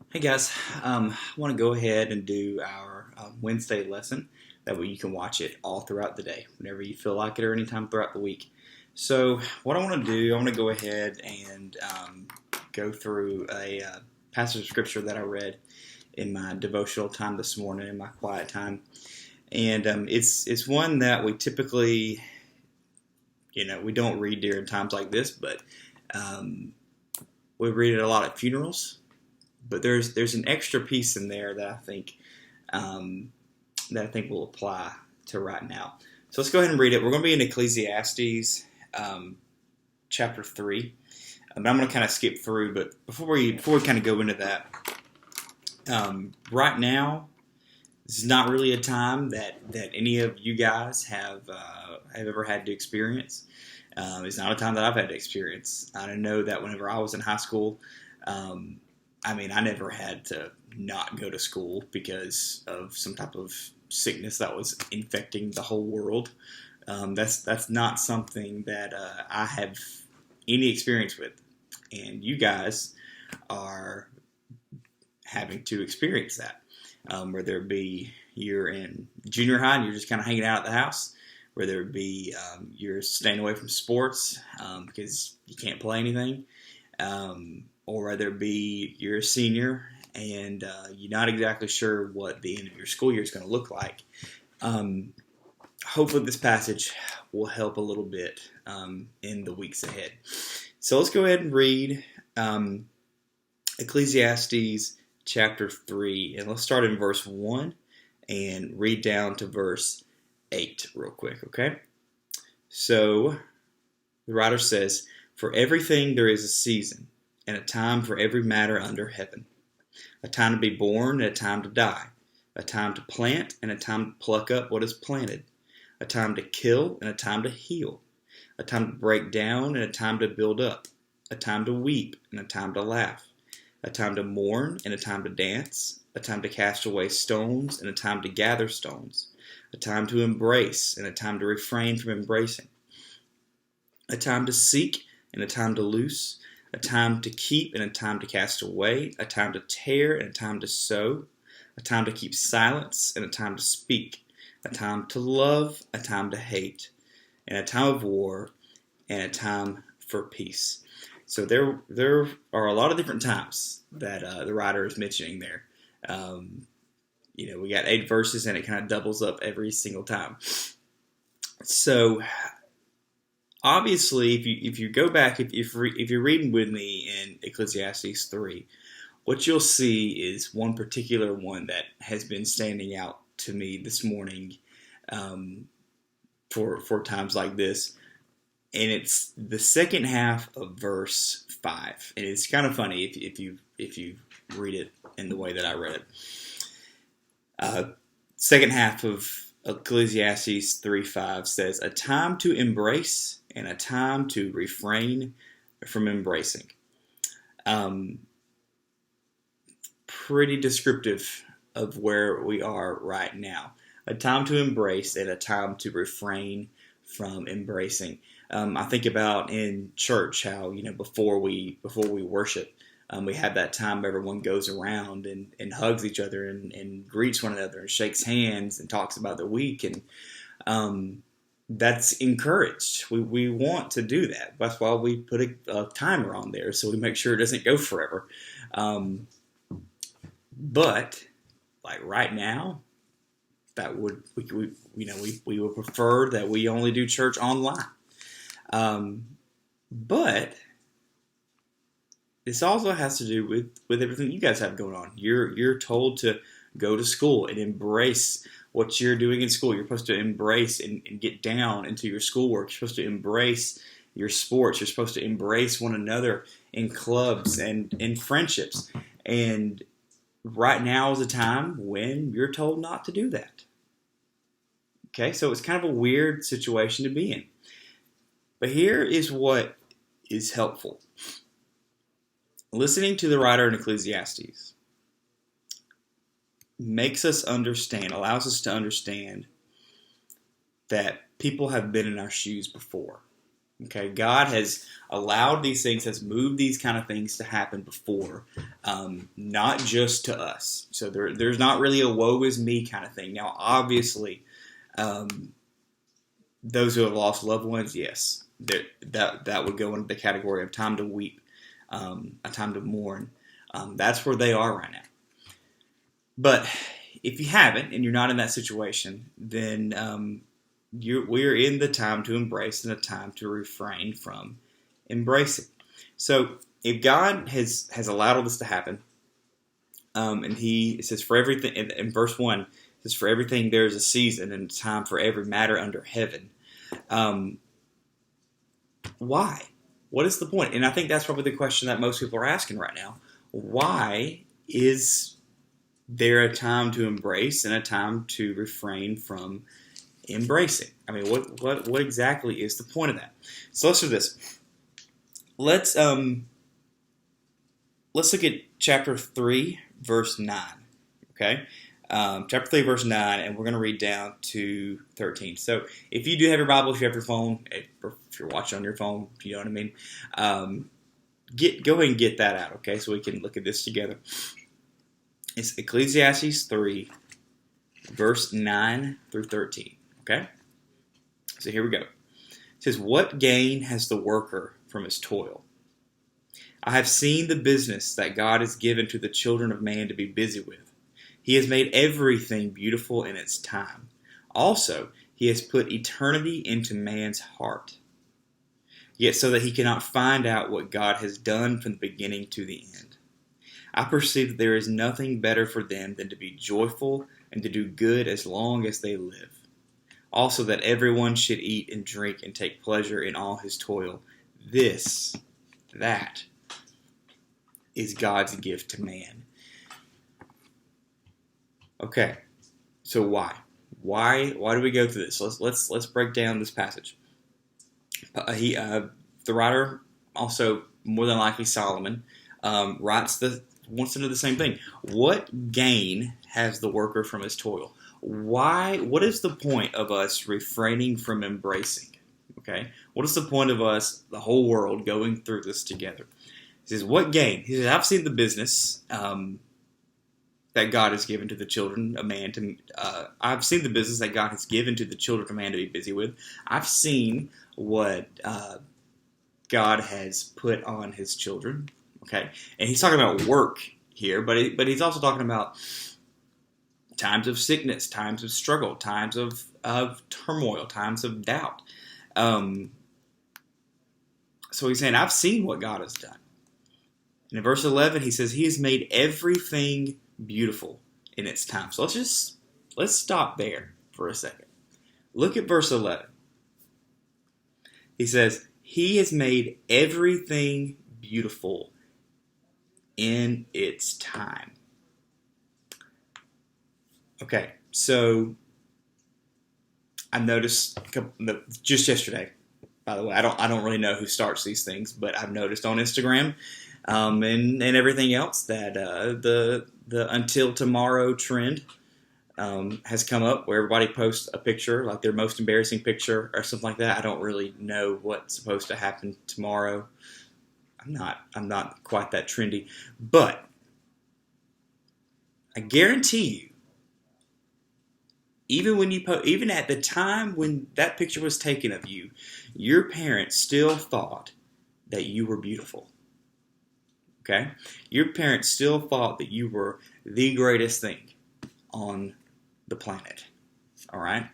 Hey guys, I want to go ahead and do our Wednesday lesson. That way you can watch it all throughout the day, whenever you feel like it or anytime throughout the week. So, what I want to do, I want to go ahead and go through a passage of scripture that I read in my devotional time this morning, in my quiet time. And it's one that we typically, we don't read during times like this, but um, we read it a lot at funerals. But there's an extra piece in there um, that I think will apply to right now. So let's go ahead and read it. We're going to be in Ecclesiastes chapter 3. But I'm going to kind of skip through. But before we kind of go into that, right now this is not really a time that any of you guys have ever had to experience. It's not a time that I've had to experience. I know that whenever I was in high school. I never had to not go to school because of some type of sickness that was infecting the whole world. That's not something that I have any experience with, and you guys are having to experience that. Whether it be you're in junior high and you're just kind of hanging out at the house, whether it be you're staying away from sports because you can't play anything. Or whether it be you're a senior and you're not exactly sure what the end of your school year is going to look like. Hopefully this passage will help a little bit in the weeks ahead. So let's go ahead and read Ecclesiastes chapter 3, and let's start in verse 1 and read down to verse 8 real quick, okay? So the writer says, "For everything there is a season, and a time for every matter under heaven. A time to be born and a time to die. A time to plant and a time to pluck up what is planted. A time to kill and a time to heal. A time to break down and a time to build up. A time to weep and a time to laugh. A time to mourn and a time to dance. A time to cast away stones and a time to gather stones. A time to embrace and a time to refrain from embracing. A time to seek and a time to loose. A time to keep and a time to cast away, a time to tear and a time to sow, a time to keep silence and a time to speak, a time to love, a time to hate, and a time of war and a time for peace." So there are a lot of different times that the writer is mentioning there. We got 8 verses and it kind of doubles up every single time. So obviously, if you go back, if you're reading with me in Ecclesiastes 3, what you'll see is one particular one that has been standing out to me this morning for times like this, and it's the second half of verse 5, and it's kind of funny if you read it in the way that I read it. Second half of Ecclesiastes 3:5 says, "A time to embrace and a time to refrain from embracing." Pretty descriptive of where we are right now. A time to embrace and a time to refrain from embracing. I think about in church how before we worship, we have that time where everyone goes around and hugs each other and greets one another and shakes hands and talks about the week, and that's encouraged. We want to do that. That's why we put a timer on there, so we make sure it doesn't go forever. But like right now, that would we would prefer that we only do church online. But this also has to do with everything you guys have going on. You're told to go to school and embrace what you're doing in school. You're supposed to embrace and get down into your schoolwork. You're supposed to embrace your sports. You're supposed to embrace one another in clubs and in friendships. And right now is a time when you're told not to do that. Okay, so it's kind of a weird situation to be in. But here is what is helpful. Listening to the writer in Ecclesiastes makes us understand, allows us to understand that people have been in our shoes before. Okay, God has allowed these things, has moved these kind of things to happen before, not just to us. So there's not really a woe is me kind of thing. Now, obviously, um, those who have lost loved ones, yes, that would go into the category of time to weep, a time to mourn. That's where they are right now. But if you haven't, and you're not in that situation, then we're in the time to embrace and a time to refrain from embracing. So if God has allowed all this to happen, and it says for everything in verse 1, it says for everything there is a season and a time for every matter under heaven. Why? What is the point? And I think that's probably the question that most people are asking right now. Why is there a time to embrace and a time to refrain from embracing? I mean, what exactly is the point of that? So let's do this. Let's look at chapter 3, verse 9. Okay? Chapter 3, verse 9, and we're going to read down to 13. So if you do have your Bible, if you have your phone, if you're watching on your phone, you know what I mean, go ahead and get that out, okay, so we can look at this together. It's Ecclesiastes 3, verse 9 through 13, okay? So here we go. It says, "What gain has the worker from his toil? I have seen the business that God has given to the children of man to be busy with. He has made everything beautiful in its time. Also, he has put eternity into man's heart, yet so that he cannot find out what God has done from the beginning to the end. I perceive that there is nothing better for them than to be joyful and to do good as long as they live. Also that everyone should eat and drink and take pleasure in all his toil. That is God's gift to man." Okay, so why? Why do we go through this? Let's break down this passage. The writer, also more than likely Solomon, wants to know the same thing. What gain has the worker from his toil? Why? What is the point of us refraining from embracing? Okay, what is the point of us, the whole world, going through this together? He says, "What gain?" He says, "I've seen the business that God has given to the children of man I've seen the business that God has given to the children of man to be busy with. I've seen what God has put on his children." Okay, and he's talking about work here, but he's also talking about times of sickness, times of struggle, times of turmoil, times of doubt. So he's saying, I've seen what God has done. And in verse 11, he says, he has made everything beautiful in its time. So let's stop there for a second. Look at verse 11. He says, he has made everything beautiful in its time. Okay, so I noticed just yesterday, by the way, I don't really know who starts these things, but I've noticed on Instagram and everything else that the until tomorrow trend has come up, where everybody posts a picture, like their most embarrassing picture or something like that. I don't really know what's supposed to happen tomorrow. I'm not quite that trendy, but I guarantee you, even at the time when that picture was taken of you, your parents still thought that you were beautiful. Okay? Your parents still thought that you were the greatest thing on the planet. All right?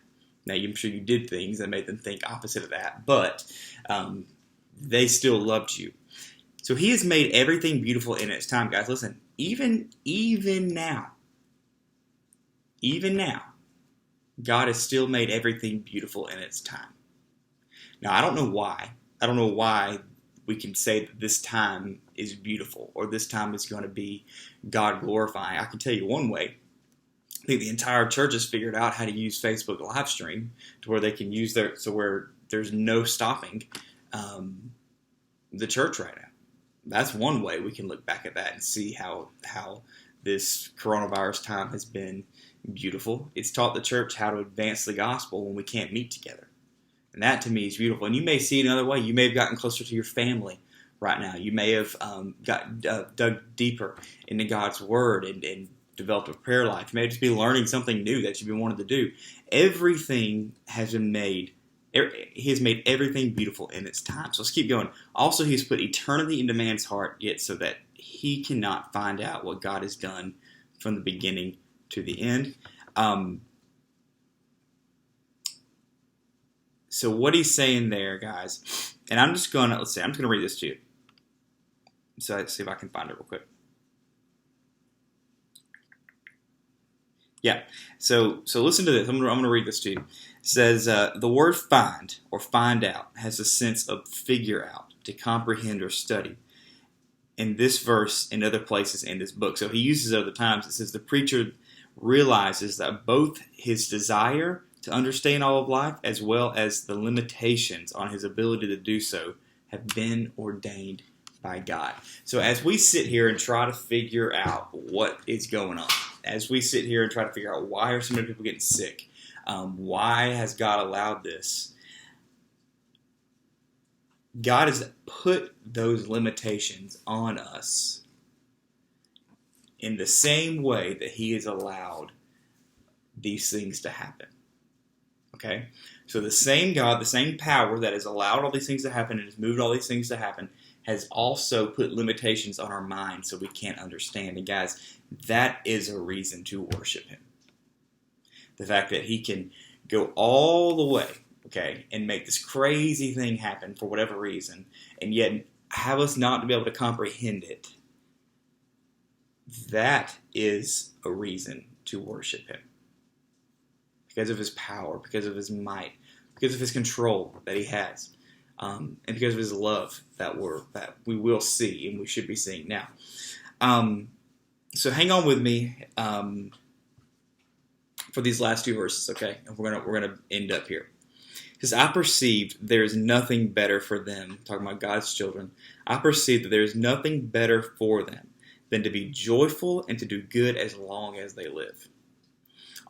Now, I'm sure you did things that made them think opposite of that, but they still loved you. So he has made everything beautiful in its time, guys. Listen, even now, God has still made everything beautiful in its time. Now, I don't know why. I don't know why we can say that this time is beautiful or this time is going to be God glorifying. I can tell you one way. I think the entire church has figured out how to use Facebook live stream to where they can use where there's no stopping the church right now. That's one way we can look back at that and see how this coronavirus time has been beautiful. It's taught the church how to advance the gospel when we can't meet together. And that to me is beautiful. And you may see it another way. You may have gotten closer to your family right now. You may have dug deeper into God's Word and developed a prayer life. You may just be learning something new that you've been wanting to do. Everything has been made. He has made everything beautiful in its time. So let's keep going. Also, He's put eternity into man's heart, yet so that he cannot find out what God has done from the beginning to the end. So what he's saying there, guys, and I'm just going to read this to you. So let's see if I can find it real quick. Yeah. So listen to this. I'm going to read this to you. It says, the word find or find out has a sense of figure out, to comprehend or study. In this verse and other places in this book. So he uses it other times. It says the preacher realizes that both his desire to understand all of life as well as the limitations on his ability to do so have been ordained by God. So as we sit here and try to figure out what is going on, as we sit here and try to figure out why are so many people getting sick, why has God allowed this, God has put those limitations on us in the same way that He has allowed these things to happen. Okay? So the same God, the same power that has allowed all these things to happen and has moved all these things to happen has also put limitations on our minds so we can't understand. And guys, that is a reason to worship Him. The fact that He can go all the way, okay, and make this crazy thing happen for whatever reason, and yet have us not to be able to comprehend it, that is a reason to worship Him. Because of His power, because of His might, because of His control that He has, and because of His love that we will see and we should be seeing now. So hang on with me for these last two verses, okay? And we're gonna end up here. It says, I perceived there is nothing better for them, talking about God's children, I perceive that there is nothing better for them than to be joyful and to do good as long as they live.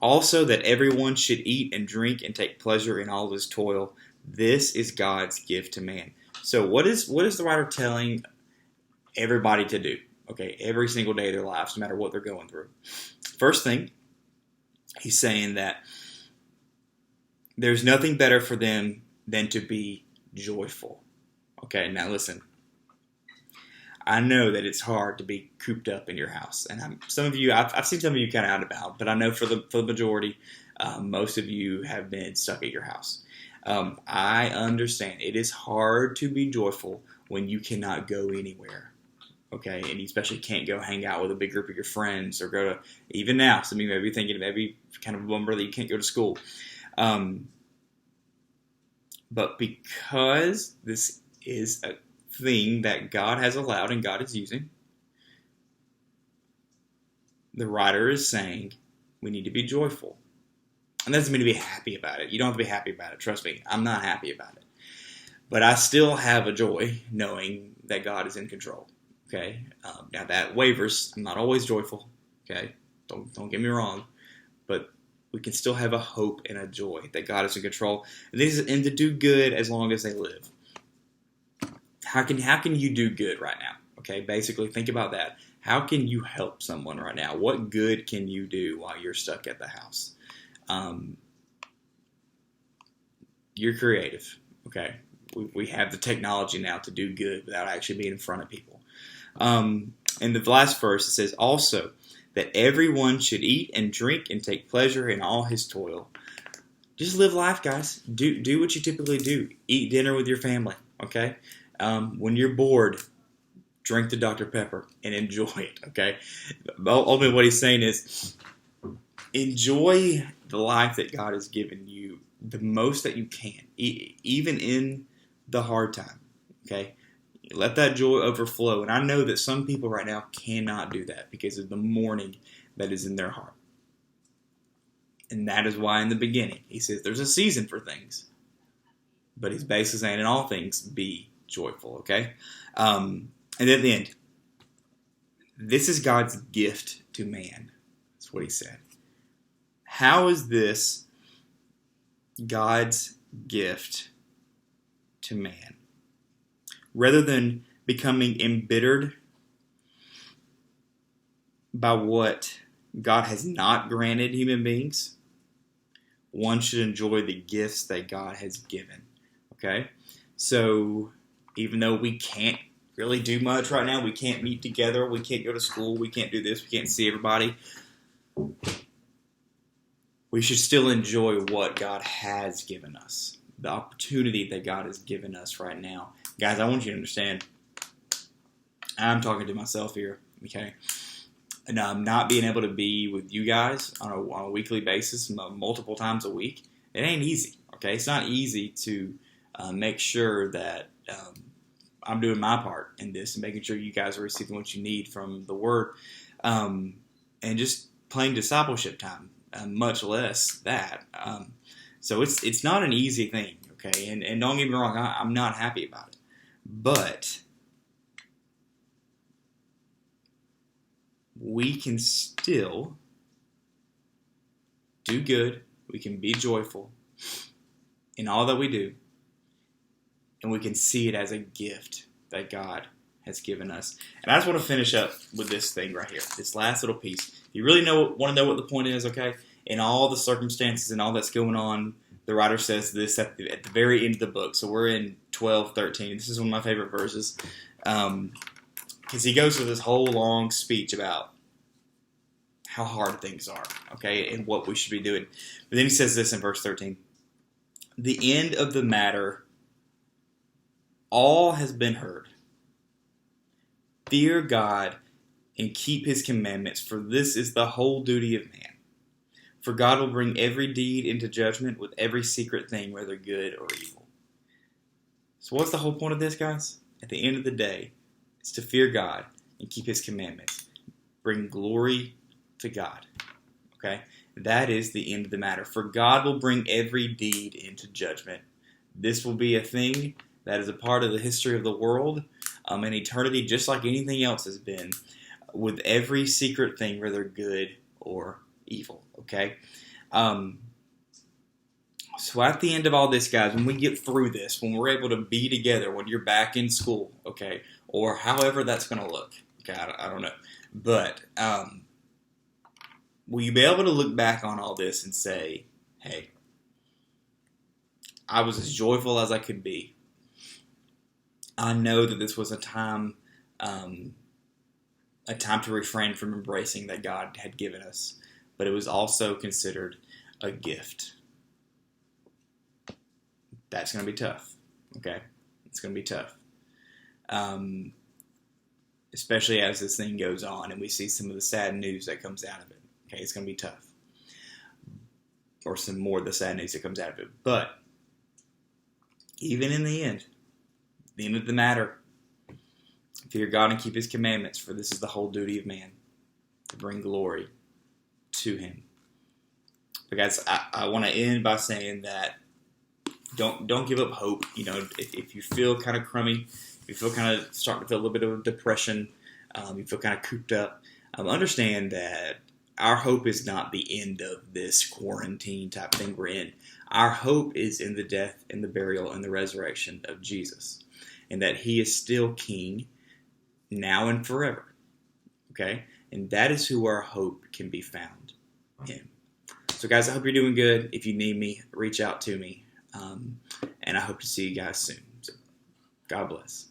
Also that everyone should eat and drink and take pleasure in all his toil. This is God's gift to man. So what is the writer telling everybody to do? Okay, every single day of their lives, no matter what they're going through. First thing, he's saying that there's nothing better for them than to be joyful. Okay, now listen. I know that it's hard to be cooped up in your house, and I've seen some of you kind of out and about, but I know for the majority, most of you have been stuck at your house. I understand it is hard to be joyful when you cannot go anywhere. Okay, and you especially can't go hang out with a big group of your friends or go to, even now, some of you may be thinking maybe kind of a bummer that you can't go to school. But because this is a thing that God has allowed and God is using, the writer is saying we need to be joyful. And that doesn't mean to be happy about it. You don't have to be happy about it. Trust me, I'm not happy about it. But I still have a joy knowing that God is in control. Okay? Now that wavers. I'm not always joyful. Okay? Don't get me wrong. But we can still have a hope and a joy that God is in control. And to do good as long as they live. How can you do good right now? Okay, basically think about that. How can you help someone right now? What good can you do while you're stuck at the house? You're creative. Okay, we have the technology now to do good without actually being in front of people. In the last verse, it says also that everyone should eat and drink and take pleasure in all his toil. Just live life, guys. Do what you typically do. Eat dinner with your family. Okay. When you're bored, drink the Dr. Pepper and enjoy it, okay? Ultimately, what he's saying is enjoy the life that God has given you the most that you can, even in the hard time, okay? Let that joy overflow. And I know that some people right now cannot do that because of the mourning that is in their heart. And that is why in the beginning, he says there's a season for things. But he's basically saying in all things, be joyful, okay? And at the end, this is God's gift to man. That's what he said. How is this God's gift to man. Rather than becoming embittered by what God has not granted human beings, one should enjoy the gifts that God has given. Okay? So, even though we can't really do much right now, we can't meet together, we can't go to school, we can't do this, we can't see everybody, we should still enjoy what God has given us, the opportunity that God has given us right now. Guys, I want you to understand, I'm talking to myself here, okay? And not being able to be with you guys on a weekly basis, multiple times a week, it ain't easy, okay? It's not easy to make sure that I'm doing my part in this and making sure you guys are receiving what you need from the Word, and just plain discipleship time, much less that. So it's not an easy thing, okay? And don't get me wrong, I'm not happy about it. But we can still do good. We can be joyful in all that we do. And we can see it as a gift that God has given us. And I just want to finish up with this thing right here, this last little piece. You really want to know what the point is, okay? In all the circumstances and all that's going on, the writer says this at the very end of the book. So we're in 12:13. This is one of my favorite verses. Because he goes through this whole long speech about how hard things are, okay, and what we should be doing. But then he says this in verse 13. The end of the matter, all has been heard. Fear God and keep his commandments, for this is the whole duty of man. For God will bring every deed into judgment with every secret thing, whether good or evil. So what's the whole point of this, guys? At the end of the day, it's to fear God and keep his commandments. Bring glory to God. Okay? That is the end of the matter. For God will bring every deed into judgment. This will be a thing that is a part of the history of the world and eternity, just like anything else has been, with every secret thing, whether good or evil. Okay? So at the end of all this, guys, when we get through this, when we're able to be together, when you're back in school, okay, or however that's going to look, okay, I don't know, but will you be able to look back on all this and say, hey, I was as joyful as I could be. I know that this was a time to refrain from embracing that God had given us, but it was also considered a gift. That's going to be tough, okay? It's going to be tough. Especially as this thing goes on and we see some of the sad news that comes out of it. Okay, it's going to be tough. Or some more of the sad news that comes out of it. But even in the end of the matter, fear God and keep his commandments, for this is the whole duty of man, to bring glory to him. But guys, I want to end by saying that don't give up hope. You know, if you feel kind of crummy, if you feel kind of starting to feel a little bit of depression, you feel kind of cooped up, understand that our hope is not the end of this quarantine type thing we're in. Our hope is in the death and the burial and the resurrection of Jesus, and that he is still king now and forever. Okay? And that is who our hope can be found in. So guys, I hope you're doing good. If you need me, reach out to me. And I hope to see you guys soon. So, God bless.